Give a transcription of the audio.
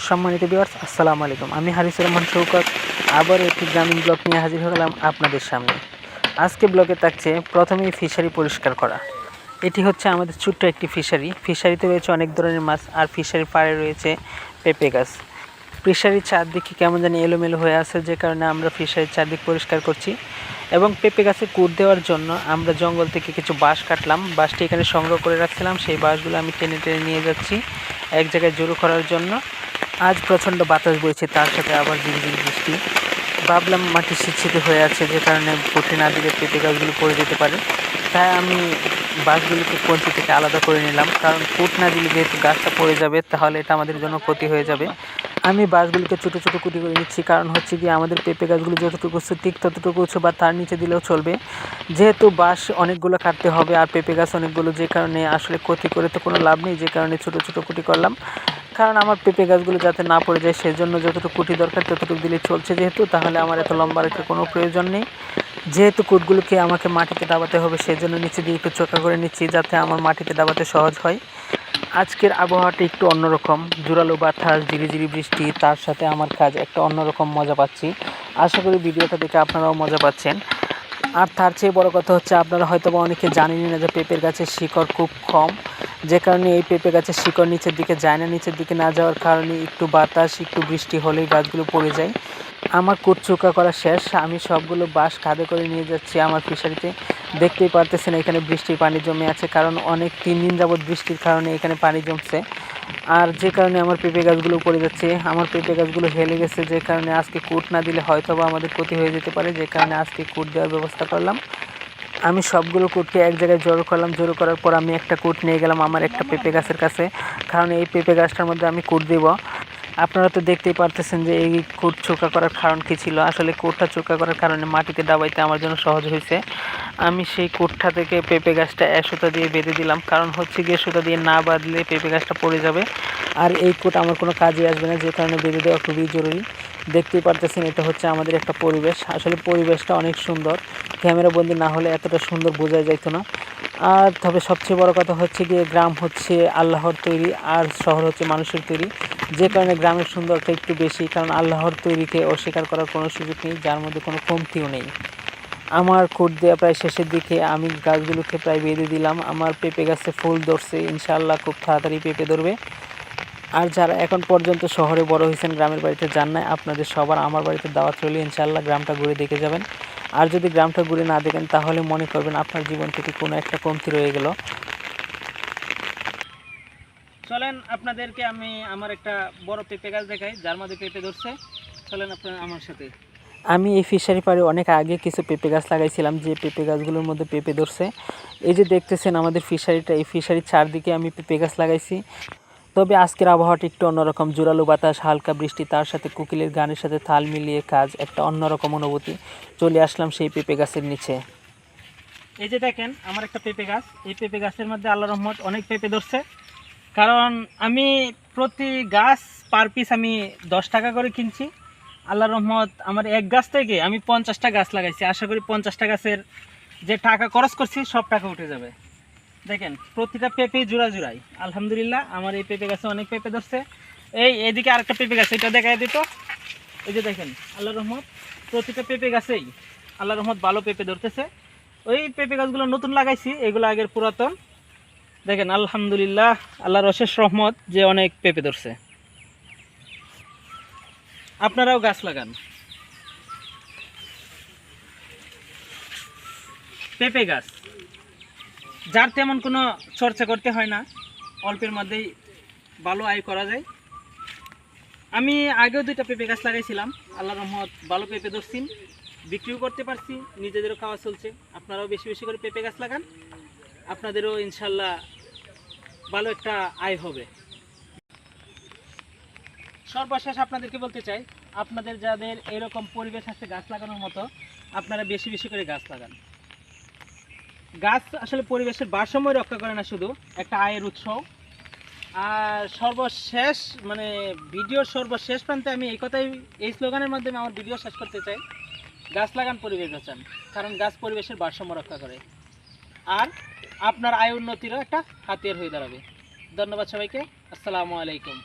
সম্মানিত ভিউয়ার্স, আসসালামু আলাইকুম। আমি হারিসুর রহমান শৌকত আবার একটি গ্রামীণ ব্লগ নিয়ে হাজির হয়ে গেলাম আপনাদের সামনে। আজকে ব্লগে থাকছে প্রথমেই ফিশারি পরিষ্কার করা। এটি হচ্ছে আমাদের ছোট্ট একটি ফিশারিতে রয়েছে অনেক ধরনের মাছ, আর ফিশারির পাড়ে রয়েছে পেঁপে গাছ। ফিশারির চারদিকে কেমন জানি এলোমেলো হয়ে আছে, যে কারণে আমরা ফিশারির চারদিক পরিষ্কার করছি। এবং পেঁপে গাছে কুড় দেওয়ার জন্য আমরা জঙ্গল থেকে কিছু বাঁশ কাটলাম, বাঁশটি এখানে সংগ্রহ করে রাখছিলাম। সেই বাঁশগুলো আমি টেনে টেনে নিয়ে যাচ্ছি এক জায়গায় জড়ো করার জন্য। আজ প্রচণ্ড বাতাস বইছে, তার সাথে আবার ঝিরিঝিরি বৃষ্টি। ভাবলাম মাটি শীত হয়ে আছে, যে কারণে পুঁটি না দিলে পেঁপে গাছগুলো পড়ে যেতে পারে। তাই আমি বাঁশগুলোকে কঞ্চি থেকে আলাদা করে নিলাম, কারণ পুঁট না দিলে যেহেতু গাছটা পড়ে যাবে তাহলে এটা আমাদের জন্য ক্ষতি হয়ে যাবে। আমি বাঁশগুলোকে ছোটো ছোটো কুটি করে নিচ্ছি, কারণ হচ্ছে কি আমাদের পেঁপে গাছগুলো যতটুকু উঁচু ঠিক ততটুকু উঁচু বা তার নিচে দিলেও চলবে। যেহেতু বাঁশ অনেকগুলো কাটতে হবে আর পেঁপে গাছ অনেকগুলো, যে কারণে আসলে ক্ষতি করে তো কোনো লাভ নেই, যে কারণে ছোটো ছোটো কুটি করলাম। কারণ আমার পেঁপে গাছগুলো যাতে না পড়ে যায় সেজন্য যতটুকু কুটি দরকার ততটুকু দিলে চলছে, যেহেতু তাহলে আমার এত লম্বা রেখে কোনো প্রয়োজন নেই। যেহেতু কুটগুলোকে আমাকে মাটিতে দাবাতে হবে সেজন্য নিচে দিয়ে একটু চোখা করে নিচ্ছি, যাতে আমার মাটিতে দাবাতে সহজ হয়। আজকের আবহাওয়াটা একটু অন্যরকম, জোরালো বাতাস, ঝিরিঝিরি বৃষ্টি, তার সাথে আমার কাজ একটা অন্যরকম মজা পাচ্ছি। আশা করি ভিডিওটা দেখে আপনারাও মজা পাচ্ছেন। আর তার চেয়ে বড় কথা হচ্ছে, আপনারা হয়তো বা অনেকে জানেনই না যে পেঁপের গাছের শিকড় খুব কম, যে কারণে এই পেঁপে গাছের শিকড় নিচের দিকে যায় না। নিচের দিকে না যাওয়ার কারণে একটু বাতাস একটু বৃষ্টি হলেই গাছগুলো পড়ে যায়। আমার কুটচুকা করা শেষ, আমি সবগুলো বাঁশ কাঁধে করে নিয়ে যাচ্ছি আমার ফিশারিতে। দেখতেই পারতেছেন এখানে বৃষ্টির পানি জমে আছে, কারণ অনেক 3 দিন যাবৎ বৃষ্টির কারণে এখানে পানি জমছে। আর যে কারণে আমার পেঁপে গাছগুলো পড়ে যাচ্ছে, আমার পেঁপে গাছগুলো হেলে গেছে, যে কারণে আজকে কুট না দিলে হয়তো বা আমাদের ক্ষতি হয়ে যেতে পারে, যে কারণে আজকে কুট দেওয়ার ব্যবস্থা করলাম। আমি সবগুলো কুটকে এক জায়গায় জড়ো করলাম, জড়ো করার পর আমি একটা কুট নিয়ে গেলাম আমার একটা পেঁপে গাছের কাছে, কারণ এই পেঁপে গাছটার মধ্যে আমি কুট দেব। আপনারা তো দেখতেই পারতেছেন যে এই কুট চোকা করার কারণ কী ছিল। আসলে কুটটা চোকা করার কারণে মাটিতে দাবাইতে আমার জন্য সহজ হয়েছে। আমি সেই কুটটা থেকে পেঁপে গাছটা সুতা দিয়ে বেঁধে দিলাম, কারণ হচ্ছে গিয়ে সুতা দিয়ে না বাঁধলে পেঁপে গাছটা পড়ে যাবে আর এই কুট আমার কোনো কাজে আসবে না, যে কারণে বেঁধে দেওয়া খুবই জরুরি। দেখতেই পারতেছেন এটা হচ্ছে আমাদের একটা পরিবেশ, আসলে পরিবেশটা অনেক সুন্দর, ক্যামেরা বন্দি না হলে এতটা সুন্দর বোঝা যেত না। আর তবে সবচেয়ে বড় কথা হচ্ছে গিয়ে গ্রাম হচ্ছে আল্লাহর তৈরি আর শহর হচ্ছে মানুষের তৈরি, যে কারণে গ্রামের সুন্দরতা একটু বেশি, কারণ আল্লাহর তৈরিকে অস্বীকার করার কোনো সুযোগ নেই, যার মধ্যে কোনো কমতিও নেই। আমার কুট দেওয়া প্রায় শেষের দিকে, আমি গাছগুলোকে প্রায় বেঁধে দিলাম। আমার পেঁপে গাছে ফুল ধরছে, ইনশাআল্লাহ খুব তাড়াতাড়ি পেঁপে ধরবে। আর যারা এখন পর্যন্ত শহরে বড় হয়েছেন গ্রামের বাড়িতে যান নাই, আপনাদের সবার আমার বাড়িতে দাওয়াত রইল, ইনশাআল্লাহ গ্রামটা ঘুরে দেখে যাবেন। আর যদি গ্রামটা ঘুরে না দেখেন তাহলে মনে করবেন আপনার জীবন থেকে কোনো একটা কমতি রয়ে গেল। চলেন আপনাদেরকে আমি আমার একটা বড় পেঁপে গাছ দেখাই, যার মধ্যে পেঁপে ধরছে। চলেন আপনারা আমার সাথে। আমি এই ফিশারি পাড়ে অনেক আগে কিছু পেঁপে গাছ লাগাইছিলাম, যে পেঁপে গাছগুলোর মধ্যে পেঁপে ধরছে। এই যে দেখতেছেন আমাদের ফিশারিটা, এই ফিশারির চারদিকে আমি পেঁপে গাছ লাগাইছি। তবে আজকের আবহাওয়াটা একটু অন্যরকম, জোরালো বাতাস, হালকা বৃষ্টি, তার সাথে কোকিলের গানের সাথে তাল মিলিয়ে কাজ একটা অন্যরকম অনুভূতি। চলে আসলাম সেই পেঁপে গাছের নিচে। এই যে দেখেন আমার একটা পেঁপে গাছ, এই পেঁপে গাছের মধ্যে আল্লাহর রহমত অনেক পেঁপে ধরছে। কারণ আমি প্রতি গাছ পার পিস আমি 10 টাকা করে কিনছি। আল্লাহর রহমত আমার এক গাছ থেকে আমি 50টা গাছ লাগাইছি। আশা করি 50টা গাছের যে টাকা খরচ করছি সব টাকা উঠে যাবে। দেখেন প্রতিটা পেঁপে জোড়া জোড়াই, আলহামদুলিল্লাহ আমার এই পেঁপে গাছে অনেক পেঁপে ধরছে। এদিকে আরেকটা পেঁপে গাছ, এটা দেখাই দিত। এই যে দেখেন আল্লাহর রহমত প্রতিটা পেঁপে গাছেই আল্লাহর রহমত ভালো পেঁপে ধরতেছে। ওই পেঁপে গাছগুলো নতুন লাগাইছি, এগুলো আগের পুরাতন। দেখেন আলহামদুলিল্লাহ আল্লাহর অশেষ রহমত যে অনেক পেঁপে ধরছে। আপনারাও গাছ লাগান। পেঁপে গাছ যার তেমন কোনো চর্চা করতে হয় না, অল্পের মধ্যেই ভালো আয় করা যায়। আমি আগেও 2টা পেঁপে গাছ লাগাইছিলাম, আল্লাহর রহমত ভালো পেঁপে ধরছি, বিক্রিও করতে পারছি, নিজেদেরও খাওয়া চলছে। আপনারাও বেশি বেশি করে পেঁপে গাছ লাগান, আপনাদেরও ইনশাল্লাহ ভালো একটা আয় হবে। সর্বশেষ আপনাদেরকে বলতে চাই, আপনাদের যাদের এরকম পরিবেশ আছে গাছ লাগানোর মতো, আপনারা বেশি বেশি করে গাছ লাগান। গাছ আসলে পরিবেশের ভারসাম্য রক্ষা করে না, শুধু একটা আয়ের উৎস। আর সর্বশেষ মানে ভিডিওর সর্বশেষ প্রান্তে আমি এই স্লোগানের মাধ্যমে আমার ভিডিও শেষ করতে চাই, গাছ লাগান পরিবেশ বাঁচান, কারণ গাছ পরিবেশের ভারসাম্য রক্ষা করে আর আপনার আয় উন্নতিরও একটা হাতিয়ার হয়ে দাঁড়াবে। ধন্যবাদ সবাইকে, আসসালামু আলাইকুম।